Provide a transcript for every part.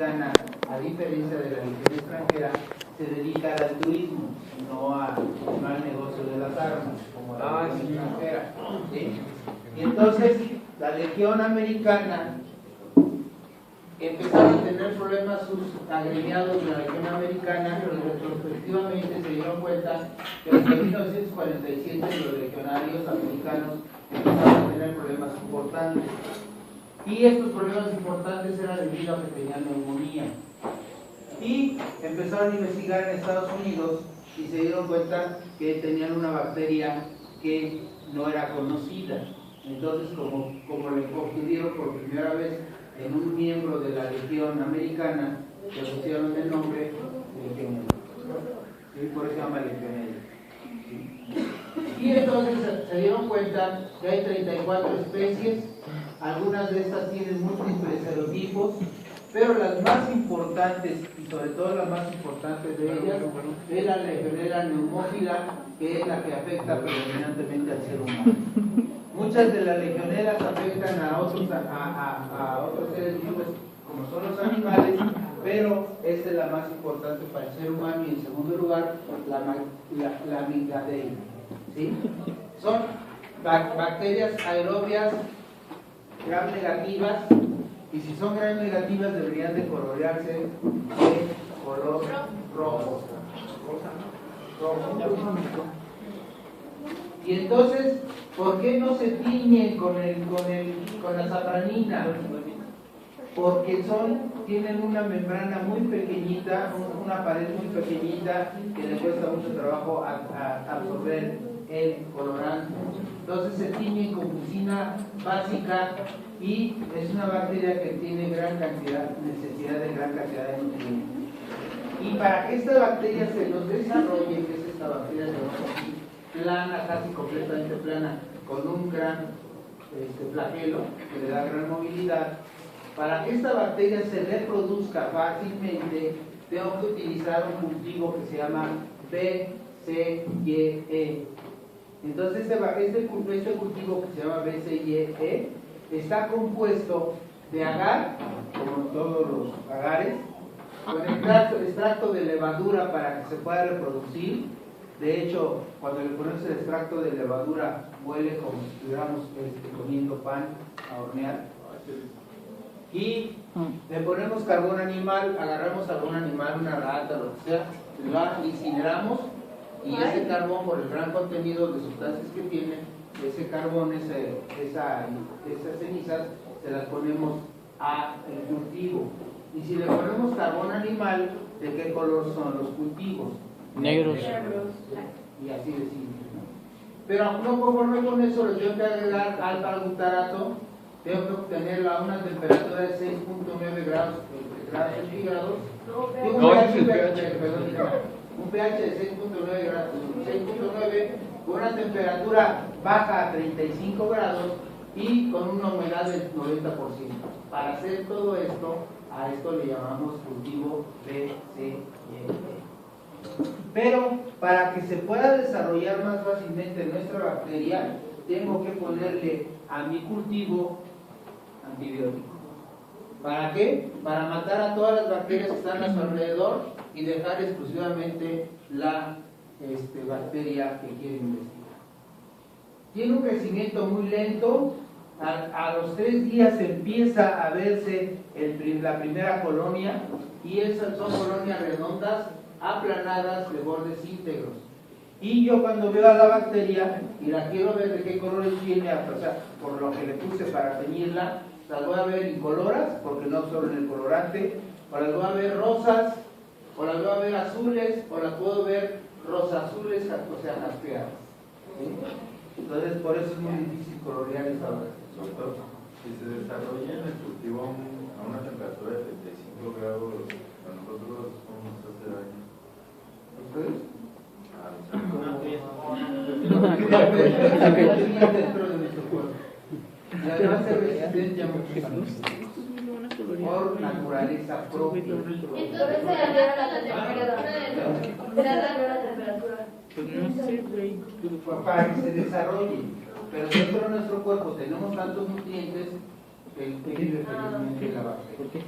americana, a diferencia de la legión extranjera, se dedica al altruismo, no al negocio de las armas, como la legión extranjera. ¿Sí? Y entonces, la legión americana empezaron a tener problemas sus agremiados de la legión americana, pero retrospectivamente se dieron cuenta que desde 1947 los legionarios americanos empezaron a tener problemas importantes. Y estos problemas importantes eran debido a que tenían neumonía. Y empezaron a investigar en Estados Unidos y se dieron cuenta que tenían una bacteria que no era conocida. Entonces, como le confundieron por primera vez en un miembro de la legión americana, le pusieron el nombre legionero. ¿Sí? Por eso se llama legionero. ¿Sí? Y entonces se dieron cuenta que hay 34 especies, algunas de estas tienen múltiples serotipos, pero las más importantes, y sobre todo las más importantes de ellas, es la legionela neumófila, que es la que afecta predominantemente al ser humano. Muchas de las legionelas afectan a otros seres vivos, como son los animales, pero esta es la más importante para el ser humano. Y en segundo lugar, la Amigradeira. ¿Sí? Son bacterias aerobias gram negativas, y si son gram negativas deberían de colorearse de color rojo. Y entonces, ¿por qué no se tiñen con la safranina? Porque tienen una membrana muy pequeñita, una pared muy pequeñita que le cuesta mucho trabajo absorber el colorante. Entonces se tiñen con mucina básica y es una bacteria que tiene necesidad de gran cantidad de nutrientes. Y para que esta bacteria se nos desarrolle, que es esta bacteria de aquí, plana, casi completamente plana, con un gran flagelo que le da gran movilidad, para que esta bacteria se reproduzca fácilmente, tengo que utilizar un cultivo que se llama BCYE. Entonces este cultivo que se llama BCYE está compuesto de agar, como todos los agares, con extracto de levadura para que se pueda reproducir. De hecho, cuando le ponemos el extracto de levadura, huele como si estuviéramos comiendo pan a hornear. Y le ponemos carbón animal, agarramos algún animal, una rata, lo que sea, lo incineramos, y ese carbón, por el gran contenido de sustancias que tiene, ese carbón, esas cenizas, se las ponemos al cultivo. Y si le ponemos carbón animal, ¿de qué color son los cultivos? Negros. Y así de simple, ¿no? Pero no conforme con eso, le tengo que agregar alfa-glutarato, tengo que obtenerlo a una temperatura de 6.9 grados centígrados. Un pH de 6.9 grados, 6.9 con una temperatura baja a 35 grados y con una humedad del 90%. Para hacer todo esto, a esto le llamamos cultivo BCYE. Pero para que se pueda desarrollar más fácilmente nuestra bacteria, tengo que ponerle a mi cultivo antibiótico. ¿Para qué? Para matar a todas las bacterias que están a su alrededor y dejar exclusivamente la bacteria que quiere investigar. Tiene un crecimiento muy lento. A los 3 días empieza a verse la primera colonia, y esas son colonias redondas, aplanadas, de bordes íntegros. Y yo cuando veo a la bacteria y la quiero ver de qué colores tiene, o sea, por lo que le puse para teñirla, las voy a ver incoloras, porque no absorben el colorante, o las voy a ver rosas, o las voy a ver azules, o las puedo ver rosa azules, o sea, jaspeadas. ¿Sí? Entonces, por eso es muy difícil colorear esa bacteria. Doctor, si se desarrolla en el cultivo a una temperatura de 35 grados, a nosotros, ¿cómo nos hace daño? ¿Ustedes? Y además es resistente a muchos parásitos por naturaleza propia. Entonces se altera la temperatura. Para que se desarrolle. Pero dentro de nuestro cuerpo tenemos tantos nutrientes que vive felizmente la bacteria.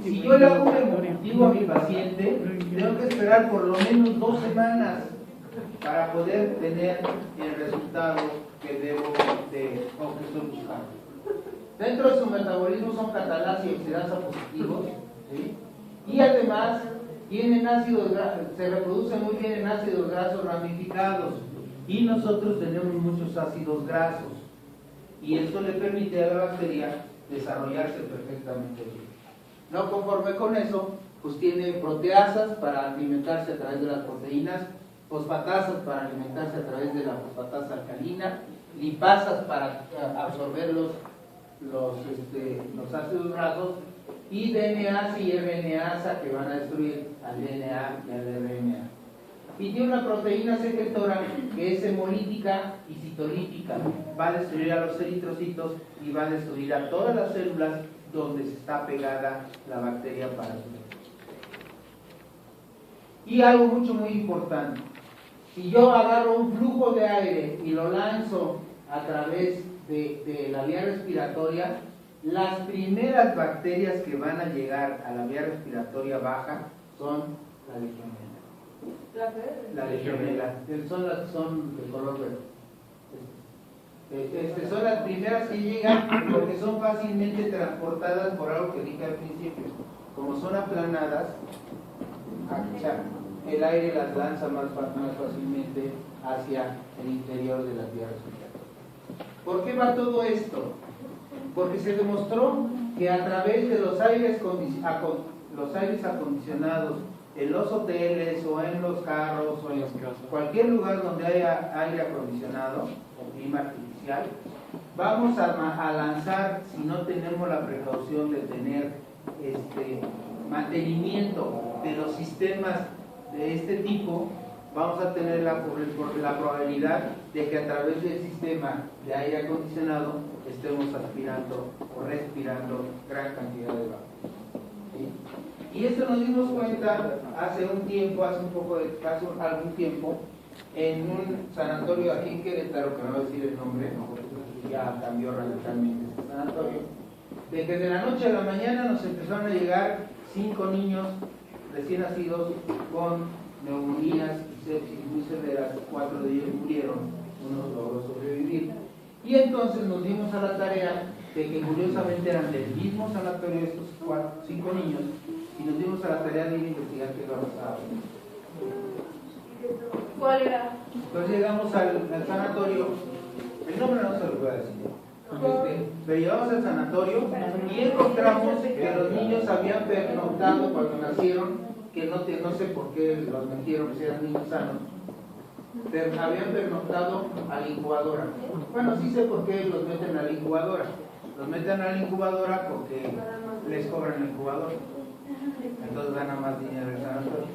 Si yo le hago un ejecutivo a mi paciente, tengo que esperar por lo menos 2 semanas para poder tener el resultado que debo de, o que estoy buscando. Dentro de su metabolismo son catalasa y oxidasa positivos, ¿sí? Y además tienen ácidos grasos, se reproducen muy bien en ácidos grasos ramificados, y nosotros tenemos muchos ácidos grasos, y esto le permite a la bacteria desarrollarse perfectamente bien. No conforme con eso, pues tiene proteasas para alimentarse a través de las proteínas, fosfatasas para alimentarse a través de la fosfatasa alcalina, lipasas para absorber los ácidos grasos, y DNAs y RNAs que van a destruir al DNA y al RNA. Y tiene una proteína secretora que es hemolítica y citolítica, va a destruir a los eritrocitos y va a destruir a todas las células donde se está pegada la bacteria parasitaria. Y algo muy importante, si yo agarro un flujo de aire y lo lanzo a través de la vía respiratoria, las primeras bacterias que van a llegar a la vía respiratoria baja son la legionela. La legionela, son las que son de color verde. Son las primeras que llegan porque son fácilmente transportadas por algo que dije al principio. Como son aplanadas, el aire las lanza más fácilmente hacia el interior de las vías respiratorias. ¿Por qué va todo esto? Porque se demostró que a través de los aires acondicionados en los hoteles o en los carros o en cualquier lugar donde haya aire acondicionado o clima artificial, vamos a lanzar, si no tenemos la precaución de tener mantenimiento de los sistemas de este tipo, vamos a tener la probabilidad de que a través del sistema de aire acondicionado estemos aspirando o respirando gran cantidad de vapor. ¿Sí? Y esto nos dimos cuenta hace algún tiempo, en un sanatorio aquí en Querétaro, que no voy a decir el nombre, porque ya cambió radicalmente este sanatorio, de que de la noche a la mañana nos empezaron a llegar 5 niños recién nacidos con neumonías y sepsis muy severas. 4 de ellos murieron, uno logró sobrevivir. Y entonces nos dimos a la tarea de que curiosamente eran del mismo sanatorio estos 5 niños, y nos dimos a la tarea de ir a investigar qué iba a pasar. ¿Cuál era? Entonces llegamos al sanatorio, el nombre no se lo voy a decir, pero llegamos al sanatorio y encontramos que los niños habían pernoctado cuando nacieron, que no sé por qué los metieron, si eran niños sanos, pero habían pernoctado a la incubadora. Bueno, sí sé por qué los meten a la incubadora. Los meten a la incubadora porque les cobran la incubadora. Entonces gana más dinero el sanatorio.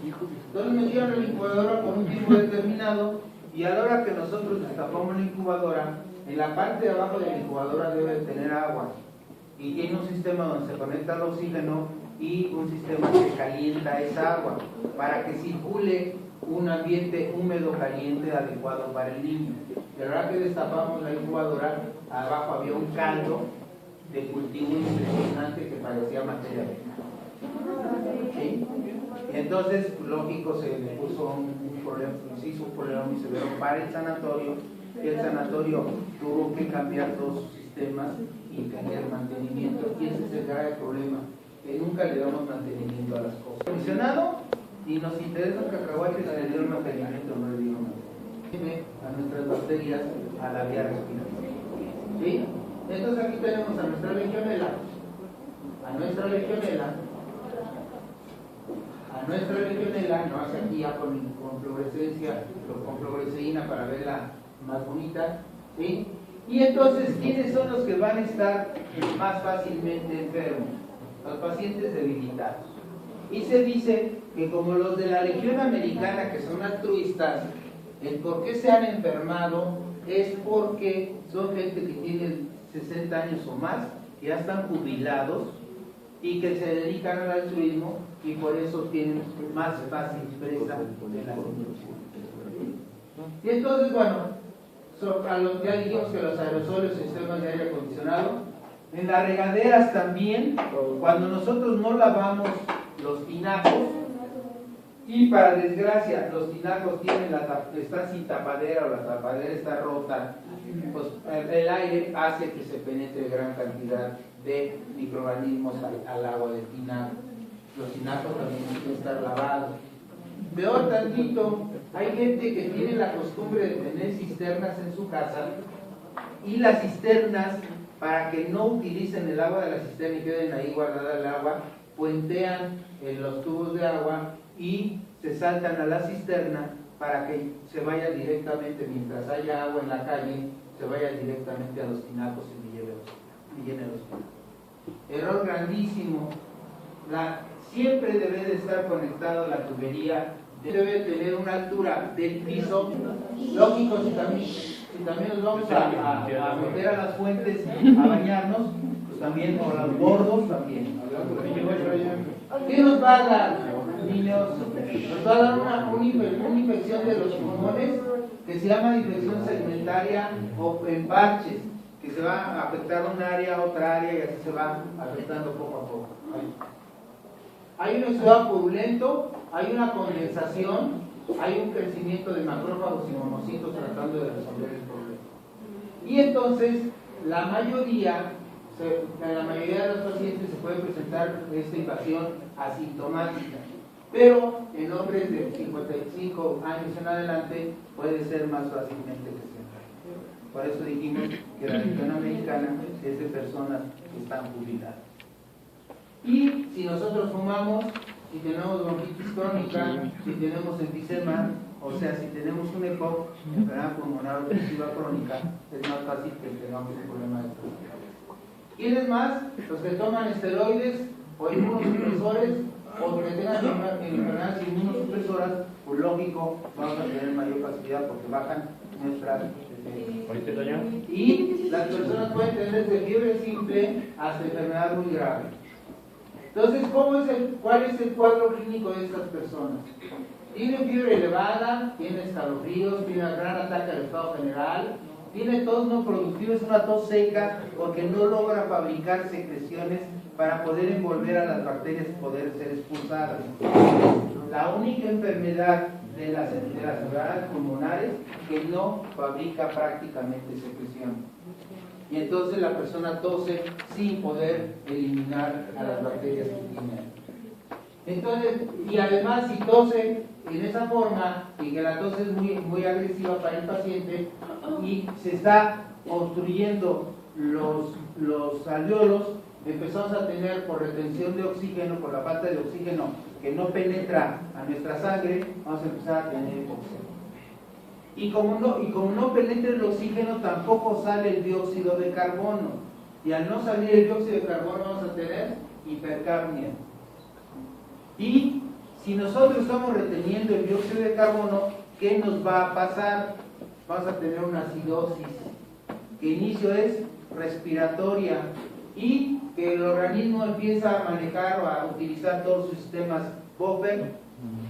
Entonces metieron a la incubadora por un tiempo determinado, y a la hora que nosotros destapamos la incubadora, en la parte de abajo de la incubadora debe tener agua, y tiene un sistema donde se conecta al oxígeno y un sistema que calienta esa agua para que circule un ambiente húmedo caliente adecuado para el niño. Y a la hora que destapamos la incubadora, abajo había un caldo de cultivo impresionante que parecía materia vegetal. ¿Sí? Entonces, lógico, se le puso un problema, se hizo un problema muy severo para el sanatorio, y el sanatorio tuvo que cambiar todos sus sistemas y tener mantenimiento, y ese es el grave problema, que nunca le damos mantenimiento a las cosas. Comisionado, y nos interesa un cacahuate, le dieron mantenimiento, no le dieron mantenimiento a nuestras bacterias, a la vía respiratoria. ¿Sí? Entonces aquí tenemos a nuestra legionela, no hace aquí ya con fluorescencia, con fluoresceína para verla más bonita, ¿sí? Y entonces, ¿quiénes son los que van a estar más fácilmente enfermos? Los pacientes debilitados. Y se dice que como los de la Legión Americana, que son altruistas, el por qué se han enfermado es porque son gente que tiene 60 años o más, que ya están jubilados y que se dedican al altruismo, y por eso tienen más fácil presa de la conducción. Y entonces, bueno, ya dijimos que los aerosoles, sistemas de aire acondicionado, En las regaderas también, cuando nosotros no lavamos los tinacos, y para desgracia los tinacos están sin tapadera o la tapadera está rota, pues el aire hace que se penetre gran cantidad de microorganismos al agua del tinaco. Los tinacos también tienen que estar lavados. Peor tantito, hay gente que tiene la costumbre de tener cisternas en su casa y las cisternas, para que no utilicen el agua de la cisterna y queden ahí guardada el agua, puentean en los tubos de agua y se saltan a la cisterna para que se vaya directamente, mientras haya agua en la calle, se vaya directamente a los tinacos y llene los tinacos. Error grandísimo. Siempre debe de estar conectado la tubería, debe tener una altura del piso. Lógico, si también nos vamos a meter a las fuentes a bañarnos, pues también, o los bordos también. ¿Qué nos va a dar, niños? Nos va a dar una infección de los pulmones que se llama infección segmentaria o en parches, que se va a afectar una área, otra área y así se va afectando poco a poco. Hay un exudado purulento, hay una condensación, hay un crecimiento de macrófagos y monocitos tratando de resolver el problema. Y entonces, la mayoría de los pacientes se puede presentar esta invasión asintomática, pero en hombres de 55 años en adelante puede ser más fácilmente presentable. Por eso dijimos que la región americana es de personas que están jubiladas. Y si nosotros fumamos, si tenemos bronquitis crónica, si tenemos enfisema, o sea, si tenemos un EPOC, enfermedad pulmonar obstructiva crónica, es más fácil que tengamos un problema de respiración. ¿Quiénes más? Los que toman esteroides o inmunosupresores, o que tengan enfermedades inmunosupresoras, pues lógico, vamos a tener mayor facilidad porque bajan nuestras defensas. Y las personas pueden tener desde fiebre simple hasta enfermedad muy grave. Entonces, ¿cuál es el cuadro clínico de estas personas? Tiene fiebre elevada, tiene escalofríos, tiene un gran ataque al estado general, tiene tos no productiva, es una tos seca porque no logra fabricar secreciones para poder envolver a las bacterias y poder ser expulsadas. La única enfermedad de las enfermedades pulmonares que no fabrica prácticamente secreción. Y entonces la persona tose sin poder eliminar a las bacterias que tiene. Entonces, y además si tose en esa forma y que la tos es muy agresiva para el paciente y se está obstruyendo los alvéolos, empezamos a tener por retención de oxígeno, por la falta de oxígeno que no penetra a nuestra sangre, vamos a empezar a tener oxígeno. Y como no penetra el oxígeno, tampoco sale el dióxido de carbono. Y al no salir el dióxido de carbono vamos a tener hipercapnia. Y si nosotros estamos reteniendo el dióxido de carbono, ¿qué nos va a pasar? Vamos a tener una acidosis, que inicio es respiratoria, y que el organismo empieza a manejar o a utilizar todos sus sistemas buffer,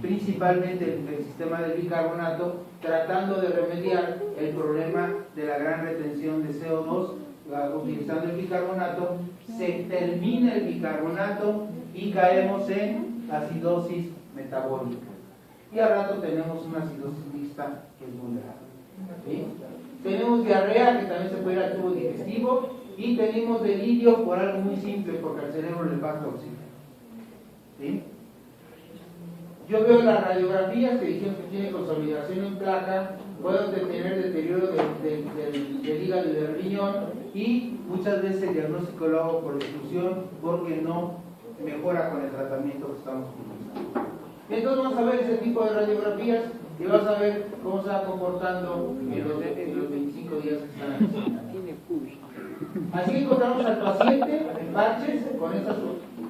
principalmente el sistema del bicarbonato, tratando de remediar el problema de la gran retención de CO2, utilizando el bicarbonato. Se termina el bicarbonato y caemos en acidosis metabólica. Y al rato tenemos una acidosis mixta que es muy grave. ¿Sí? Tenemos diarrea, que también se puede ir al tubo digestivo, y tenemos delirio por algo muy simple, porque al cerebro le falta oxígeno. ¿Sí? Yo veo las radiografías que dijeron que tiene consolidación en placa, puedo tener deterioro del hígado y del riñón, y muchas veces el diagnóstico lo hago por exclusión porque no mejora con el tratamiento que estamos utilizando. Entonces vamos a ver ese tipo de radiografías y vamos a ver cómo se va comportando en los 25 días que están aquí. Así que encontramos al paciente en parches con esta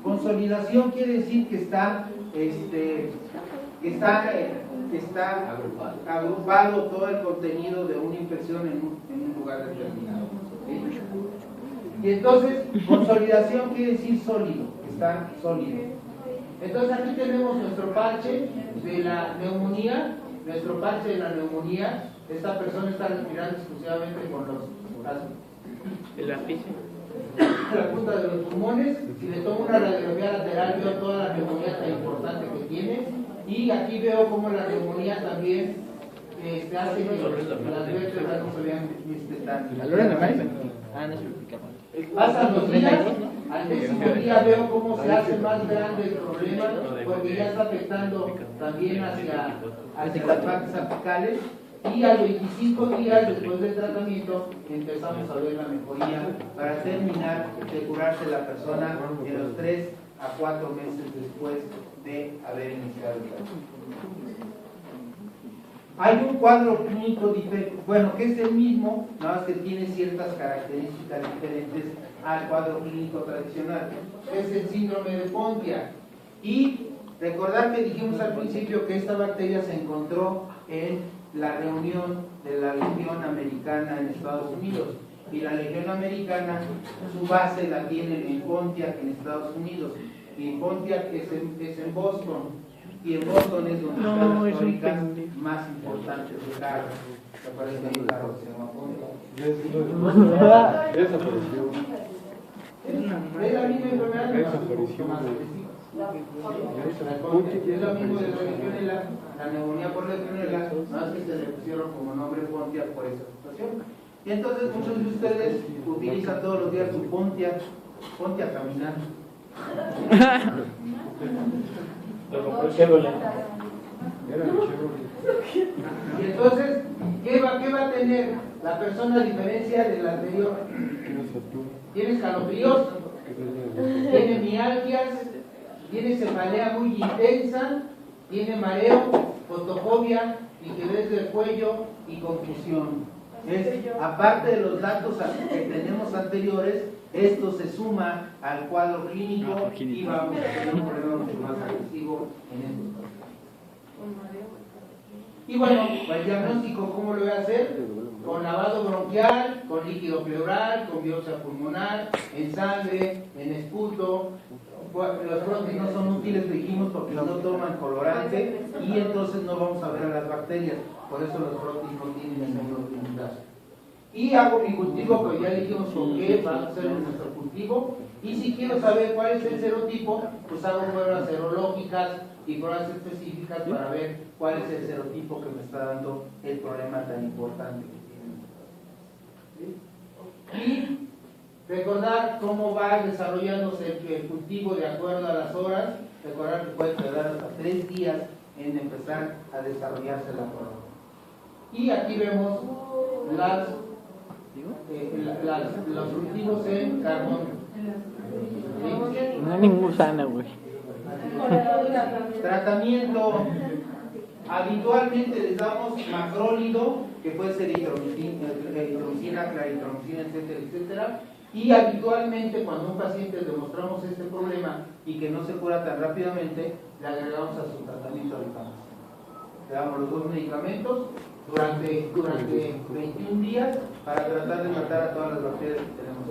consolidación, quiere decir que está agrupado todo el contenido de una infección en un lugar determinado. ¿Sí? Y entonces, consolidación quiere decir sólido, que está sólido. Entonces aquí tenemos nuestro parche de la neumonía, Esta persona está respirando exclusivamente con los brazos. ¿El lápiz? la punta de los pulmones. Si le tomo una radiografía lateral veo toda la neumonía tan importante que tiene, y aquí veo cómo la neumonía también hace que las vértebras no se vean tan. Pasan los días, al décimo día veo cómo se hace más grande el problema, porque ya está afectando también hacia las partes apicales, y a los 25 días después del tratamiento empezamos a ver la mejoría para terminar de curarse la persona en los 3 a 4 meses después de haber iniciado el tratamiento. Hay un cuadro clínico diferente, bueno, que es el mismo, nada más que tiene ciertas características diferentes al cuadro clínico tradicional. Es el síndrome de Pontiac. Y recordar que dijimos al principio que esta bacteria se encontró en la reunión de la Legión Americana en Estados Unidos. Y la Legión Americana, su base la tienen en Pontiac, en Estados Unidos. Y Pontiac es en Boston. Y en Boston es donde están las fábricas más importantes de carros. ¿Te parece que hay un carro que se llama Pontiac? Desapareció. Es la misma enfermedad, Desapareció. es lo mismo de la legionela, la neumonía por legionela, nada más que se le pusieron como nombre Pontiac por esa situación. Y entonces muchos de ustedes utilizan todos los días su Pontiac a caminar. Lo compró Chevrolet. Era el Chevrolet. Y entonces, ¿qué va a tener la persona a diferencia de la anterior? Tiene escalofríos, tiene mialgias, tiene cefalea muy intensa, tiene mareo, fotofobia, rigidez del cuello y confusión. Aparte de los datos que tenemos anteriores, esto se suma al cuadro clínico y vamos a tener un problema mucho más agresivo en estos pacientes. Y bueno, el diagnóstico, ¿cómo lo voy a hacer? Con lavado bronquial, con líquido pleural, con biopsia pulmonar, en sangre, en esputo. Los frotis no son útiles, dijimos, porque no toman colorante y entonces no vamos a ver a las bacterias. Por eso los frotis no tienen ninguna utilidad. Y hago mi cultivo, que ya dijimos con qué va a ser nuestro cultivo. Y si quiero saber cuál es el serotipo, pues hago pruebas serológicas y pruebas específicas para ver cuál es el serotipo que me está dando el problema tan importante que tiene. Y recordar cómo va desarrollándose el cultivo de acuerdo a las horas. Recordar que puede tardar hasta 3 días en empezar a desarrollarse la prueba. Y aquí vemos los cultivos en carbón. No hay ningún gusano, güey. Tratamiento. Habitualmente les damos macrólido, que puede ser hidromicina, claritromicina, etcétera, etcétera. Y habitualmente cuando a un paciente le mostramos este problema y que no se cura tan rápidamente, le agregamos a su tratamiento de cáncer. Le damos los 2 medicamentos durante 21 días para tratar de matar a todas las bacterias que tenemos.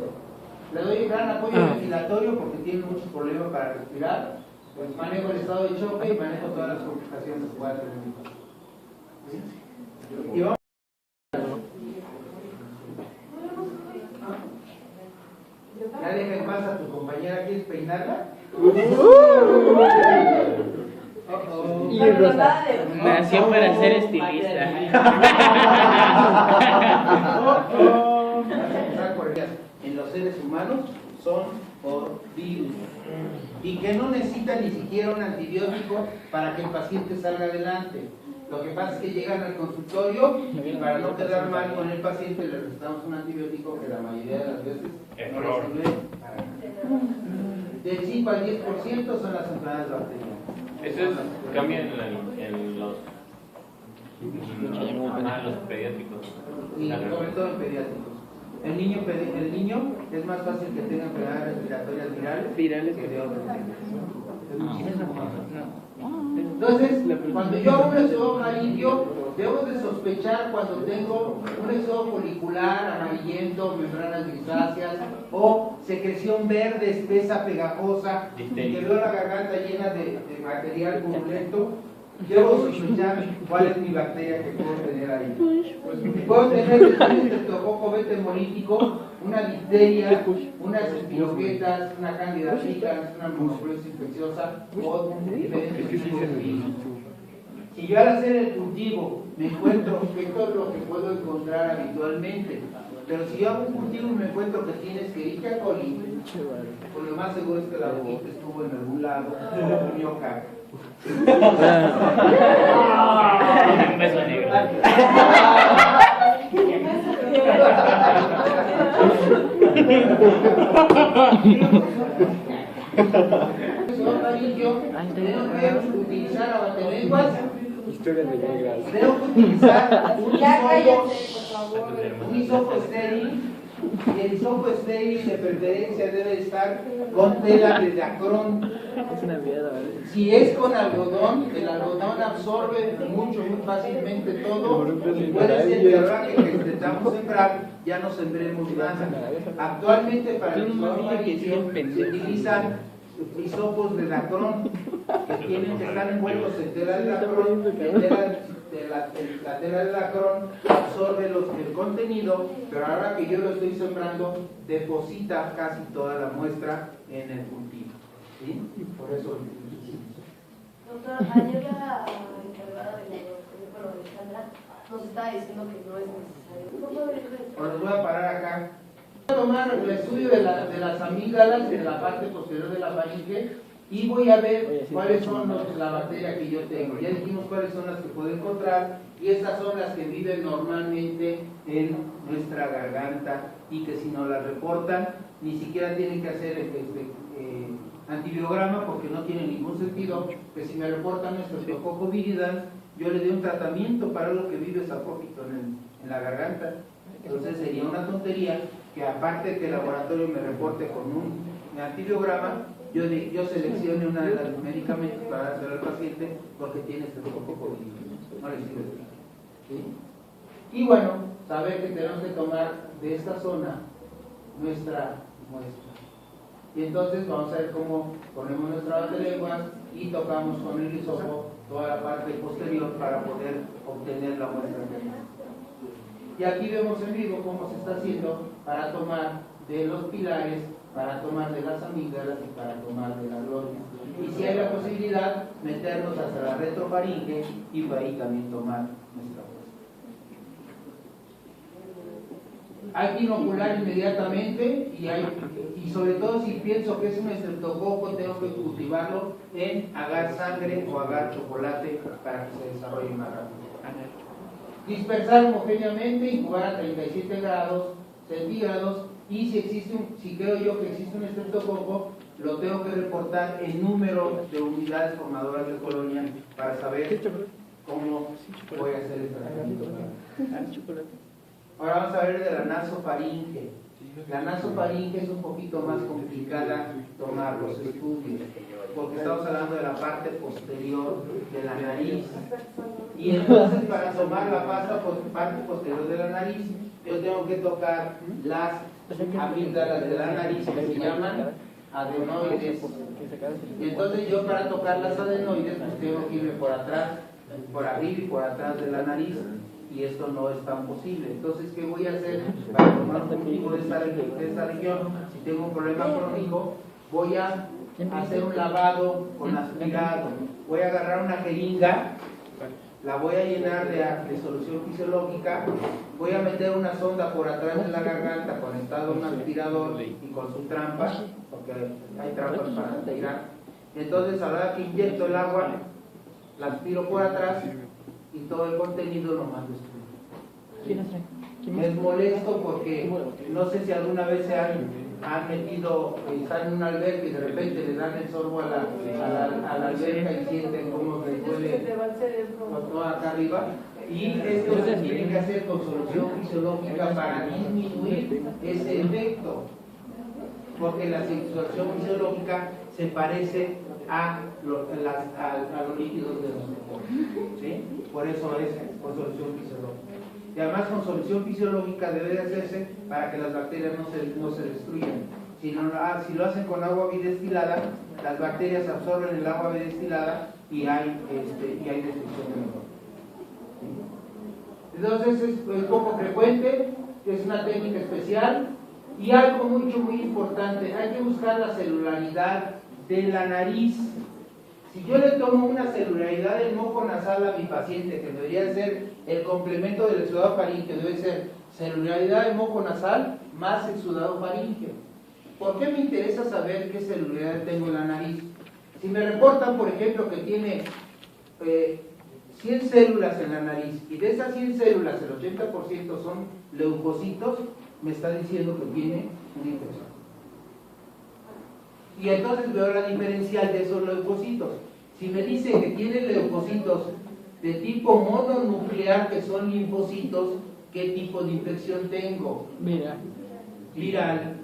Le doy gran apoyo ventilatorio porque tiene muchos problemas para respirar. Pues manejo el estado de choque y manejo todas las complicaciones que pueda tener mi paciente. ¿Sí? Y vamos. Ya deja en paz a tu compañera, ¿quieres peinarla? Y Rosa. Nació para ser estilista. En los seres humanos son por virus y que no necesitan ni siquiera un antibiótico para que el paciente salga adelante. Lo que pasa es que llegan al consultorio y para no quedar mal con el paciente le recetamos un antibiótico que la mayoría de las veces no le sirve para nada. Del 5 al 10% son las enfermedades bacterianas. Eso cambia en los pediátricos. Y sobre todo en pediátricos. El niño es más fácil que tenga enfermedades respiratorias virales que de otros. Es muchísimo más fácil. Entonces, cuando yo hago un exudo amarillo, debo de sospechar cuando tengo un exudo folicular amarillento, membranas grisáceas o secreción verde, espesa, pegajosa, y que veo la garganta llena de material purulento. Debo sospechar cuál es mi bacteria que puedo tener ahí. Puedo tener el estreptococo beta hemolítico, una difteria, unas espiroquetas, una cándida albicans, una mononucleosis infecciosa o diferentes tipos de virus. Si yo al hacer el cultivo me encuentro, esto es lo que puedo encontrar habitualmente, pero si yo hago un cultivo y me encuentro que tiene Escherichia coli, pues lo más seguro es que la boquita estuvo en algún lado o comió caca. Un beso negro. Tengo que utilizar abatelenguas. Historias de negras. Tengo que utilizar Ya cállate, por favor. un hisopo estéril, y el hisopo estéril de preferencia debe estar con tela de dacrón. Es una mierda, ¿vale? Si es con algodón, el algodón absorbe mucho, muy fácilmente todo, y puede ser que ahora que intentamos sembrar, ya no sembremos nada. Actualmente para el hisopos se utilizan hisopos de dacrón, que están envueltos en tela de dacrón, la tela de dacrón absorbe el contenido, pero ahora que yo lo estoy sembrando, deposita casi toda la muestra en el cultivo. ¿Sí? Por eso. Doctor, ayer la encargada del laboratorio, bueno, Alejandra, nos estaba diciendo que no es necesario. ¿Cómo es? Ahora voy a parar acá. Voy a tomar el estudio de las amígdalas de la parte posterior de la faringe y voy a ver cuáles son la bacteria que yo tengo. Ya dijimos cuáles son las que puedo encontrar y estas son las que viven normalmente en nuestra garganta y que si no las reportan ni siquiera tienen que hacer antibiograma porque no tiene ningún sentido que si me reportan Streptococcus viridans yo le dé un tratamiento para lo que vive saprófito en la garganta. Entonces sería una tontería que aparte de que el laboratorio me reporte con un antibiograma, yo seleccione una de los medicamentos para dárselo al paciente porque tiene Streptococcus viridans. No le sirve. ¿Sí? Y bueno, saber que tenemos que tomar de esta zona nuestra muestra. Y entonces vamos a ver cómo ponemos nuestra batelenguas y tocamos con el hisopo toda la parte posterior para poder obtener la muestra. Y aquí vemos en vivo cómo se está haciendo para tomar de los pilares, para tomar de las amígdalas y para tomar de la gloria. Y si hay la posibilidad, meternos hasta la retrofaringe y por ahí también tomar nuestra muestra. Hay que inocular inmediatamente y sobre todo si pienso que es un estreptococo tengo que cultivarlo en agar sangre o agar chocolate para que se desarrolle más rápido. Dispersar homogéneamente, incubar a 37 grados centígrados y si creo yo que existe un estreptococo lo tengo que reportar en número de unidades formadoras de colonia para saber cómo voy a hacer el tratamiento. Ahora vamos a ver de la nasofaringe. La nasofaringe es un poquito más complicada tomar los estudios, porque estamos hablando de la parte posterior de la nariz. Y entonces para tomar la parte posterior de la nariz, yo tengo que tocar las amígdalas de la nariz que se llaman adenoides. Y entonces yo para tocar las adenoides pues tengo que irme por atrás, por arriba y por atrás de la nariz. Y esto no es tan posible. Entonces, ¿qué voy a hacer para tomar un cultivo de esta región? Si tengo un problema crónico, voy a hacer un lavado con aspirado. Voy a agarrar una jeringa, la voy a llenar de solución fisiológica, voy a meter una sonda por atrás de la garganta conectado a un aspirador y con su trampa, porque hay trampas para aspirar. Entonces, a la hora que inyecto el agua, la aspiro por atrás y todo el contenido lo mando a escribir. Es molesto porque no sé si alguna vez se han metido, están en un alberca y de repente le dan el sorbo a la alberca y sienten cómo les duele todo acá arriba. Y esto se tiene que hacer con solución fisiológica para disminuir ese efecto, porque la solución fisiológica se parece a los líquidos de los deportes, ¿sí? Por eso es con solución fisiológica. Y además con solución fisiológica debe de hacerse para que las bacterias no se destruyan. Si lo hacen con agua bidestilada, las bacterias absorben el agua bidestilada y hay destrucción de mejor. Entonces es poco frecuente, es una técnica especial Y algo muy importante, hay que buscar la celularidad de la nariz. Si yo le tomo una celularidad del moco nasal a mi paciente, que debería ser el complemento del exudado faríngeo, debe ser celularidad del moco nasal más exudado faríngeo. ¿Por qué me interesa saber qué celularidad tengo en la nariz? Si me reportan, por ejemplo, que tiene 100 células en la nariz y de esas 100 células el 80% son leucocitos, me está diciendo que tiene una infección. Y entonces veo la diferencial de esos leucocitos. Si me dice que tiene leucocitos de tipo mononuclear, que son linfocitos, ¿qué tipo de infección tengo? Viral.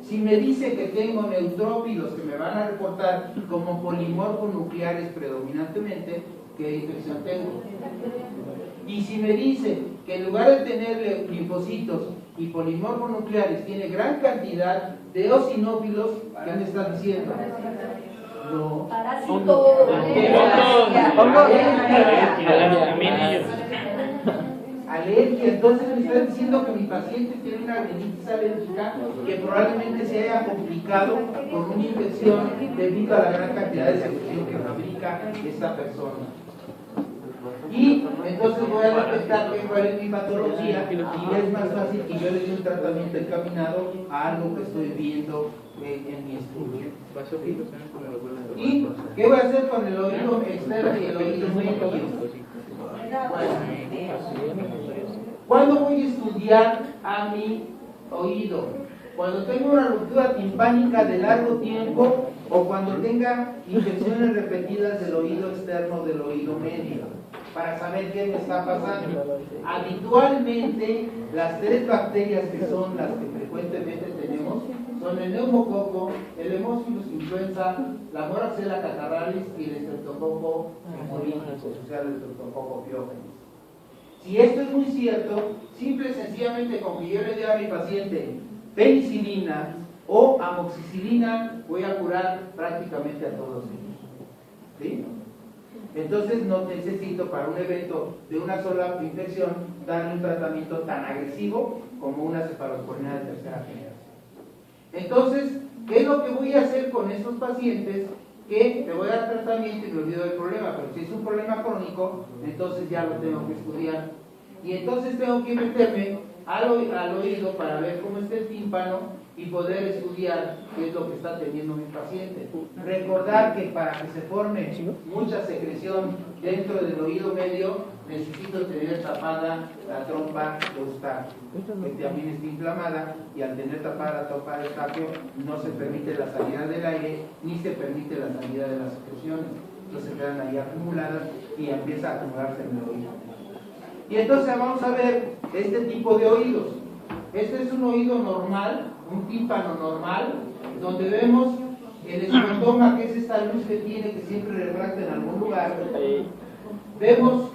Si me dice que tengo neutrófilos que me van a reportar como polimorfonucleares predominantemente, ¿qué infección tengo? Y si me dice que en lugar de tener linfocitos y polimorfonucleares tiene gran cantidad de eosinófilos, ¿qué me está diciendo? No. Parásitos. Alergia. Entonces me está diciendo que mi paciente tiene una rinitis alérgica que probablemente se haya complicado con una infección debido a la gran cantidad de secreción que fabrica esta persona. Y entonces voy a detectar cuál es mi patología y es más fácil que yo le dé un tratamiento encaminado a algo que estoy viendo en mi estudio. ¿Y qué voy a hacer con el oído externo y el oído medio? ¿Cuándo voy a estudiar a mi oído? Cuando tengo una ruptura timpánica de largo tiempo o cuando tenga infecciones repetidas del oído externo del oído medio, para saber qué me está pasando. Habitualmente las 3 bacterias que son las que frecuentemente tenemos son el neumococo, el Haemophilus influenza, la Moraxella catarrhalis y el Streptococcus pneumonitis, o sea, el Streptococcus pyogenes. Si esto es muy cierto, simple y sencillamente con que yo le dé a mi paciente penicilina o amoxicilina, voy a curar prácticamente a todos ellos. ¿Sí? Entonces no necesito para un evento de una sola infección darle un tratamiento tan agresivo como una cefalosporina de tercera generación. Entonces, ¿qué es lo que voy a hacer con estos pacientes? Que le voy a dar tratamiento y me olvido del problema, pero si es un problema crónico, entonces ya lo tengo que estudiar. Y entonces tengo que meterme al oído para ver cómo está el tímpano y poder estudiar qué es lo que está teniendo mi paciente. Recordar que para que se forme mucha secreción dentro del oído medio, necesito tener tapada la trompa de Eustaquio, que también está inflamada, y al tener tapada la trompa de Eustaquio no se permite la salida del aire ni se permite la salida de las secreciones. Entonces se quedan ahí acumuladas y empieza a acumularse en el oído. Y entonces vamos a ver este tipo de oídos. Este es un oído normal, un tímpano normal, donde vemos el escrotoma, que es esta luz que tiene, que siempre refracta en algún lugar. Vemos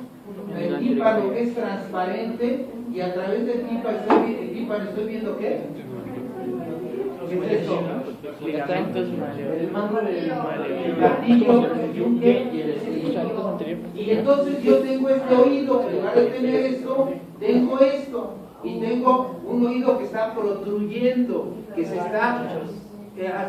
el tímpano, que es transparente, y a través del tímpano estoy viendo ¿qué? ¿Qué es eso? El mango del gatillo, el yunque y el estribillo. Y entonces yo tengo este oído, en lugar de tener esto, tengo esto. Y tengo un oído que está protruyendo, que se está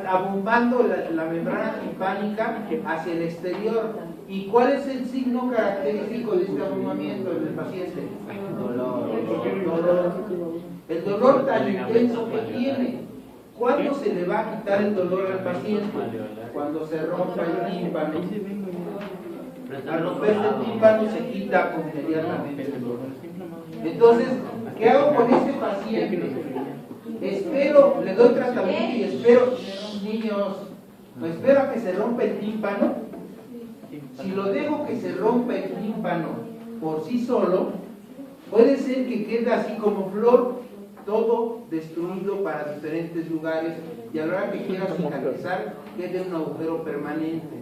abombando la membrana timpánica hacia el exterior. ¿Y cuál es el signo característico de este abombamiento en el paciente? Dolor. El dolor tan intenso que tiene. ¿Cuándo se le va a quitar el dolor al paciente? Cuando se rompa el tímpano. Al romperse el tímpano se quita inmediatamente el dolor. Entonces, ¿qué hago con este paciente? Espero, le doy tratamiento y espero, niños, espero a que se rompa el tímpano. Si lo dejo que se rompa el tímpano por sí solo, puede ser que quede así como flor, todo destruido para diferentes lugares, y a la hora que quiera cicatrizar, quede un agujero permanente.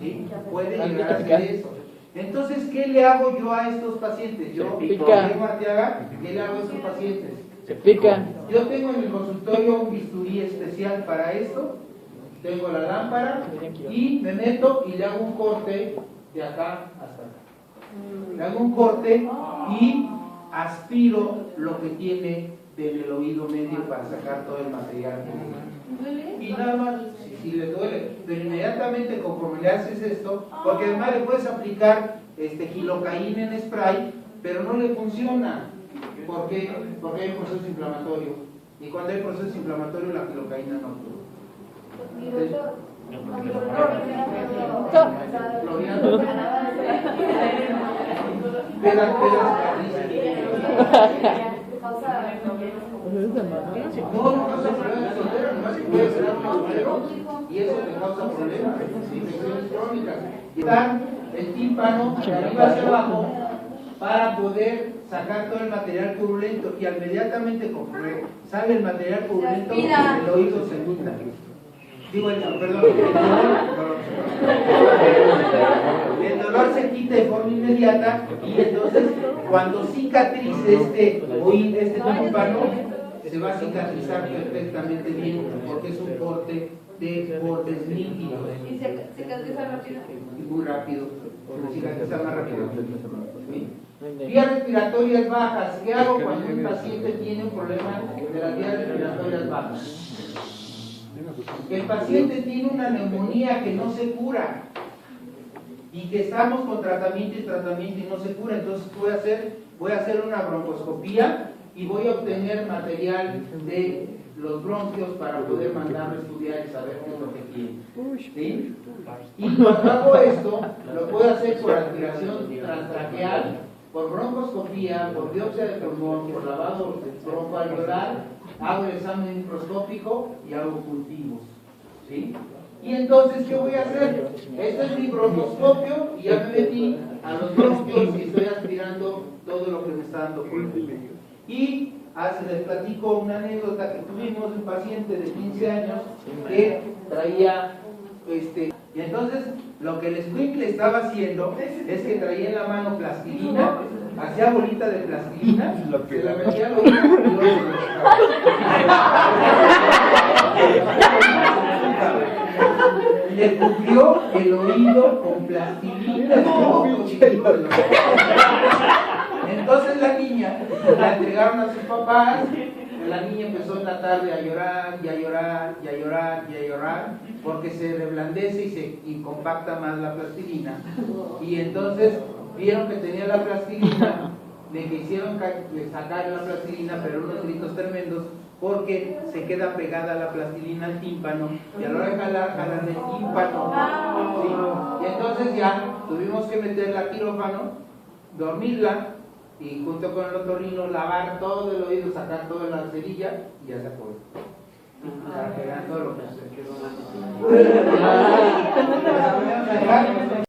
¿Sí? Puede llegar a ser eso. Entonces, ¿qué le hago yo a estos pacientes? Yo, Diego Arteaga, ¿qué le hago a estos pacientes? Se pica. Yo tengo en mi consultorio un bisturí especial para esto, tengo la lámpara y me meto y le hago un corte de acá hasta acá. Le hago un corte y aspiro lo que tiene en el oído medio para sacar todo el material. Y nada más, si le duele, pero inmediatamente conforme le haces esto, porque además le puedes aplicar gilocaína en spray, pero no le funciona. ¿Por qué? Porque hay un proceso inflamatorio. Y cuando hay proceso inflamatorio, la gilocaína no actúa. No causa problemas de soltero, nomás que puede ser soltero y eso te causa problemas, infecciones crónicas. Y dar el tímpano de arriba hacia abajo para poder sacar todo el material purulento y inmediatamente conforme sale el material purulento, el oído se quita. Digo, perdón, el dolor se quita de forma inmediata y entonces cuando cicatrice este tímpano se va a cicatrizar perfectamente bien porque es un corte de bordes nítidos. ¿Y se cicatriza rápido? Muy rápido, se cicatriza más rápido. Vías respiratorias bajas. ¿Qué hago cuando un paciente tiene un problema de las vías respiratorias bajas? El paciente tiene una neumonía que no se cura y que estamos con tratamiento y no se cura, entonces voy a hacer una broncoscopía y voy a obtener material de los bronquios para poder mandarlo a estudiar y saber qué es lo que tiene. ¿Sí? Y cuando hago esto, lo puedo hacer por aspiración transtraqueal, por broncoscopía, por biopsia de pulmón, por lavado broncoalveolar, hago el examen microscópico y hago cultivos. ¿Sí? Y entonces, ¿qué voy a hacer? Este es mi broncoscopio y ya me metí a los bronquios y estoy aspirando todo lo que me está dando cuenta. Y les platico una anécdota que tuvimos de un paciente de 15 años que traía y entonces lo que el escuincle estaba haciendo es que traía en la mano plastilina, hacía bolita de plastilina, se la metía al oído y luego se lo sacaba. Le cubrió el oído con plastilina. Entonces la niña la entregaron a sus papás. La niña empezó en la tarde a llorar y a llorar y a llorar y a llorar porque se reblandece y compacta más la plastilina. Y entonces vieron que tenía la plastilina, le quisieron sacar la plastilina, pero unos gritos tremendos porque se queda pegada la plastilina al tímpano y a la hora de jalan el tímpano. ¿Sí? Y entonces ya tuvimos que meterla a quirófano, dormirla y junto con el otorrino lavar todo el oído, sacar toda la cerilla y ya se acabó. Para pegar todo lo que se quedó.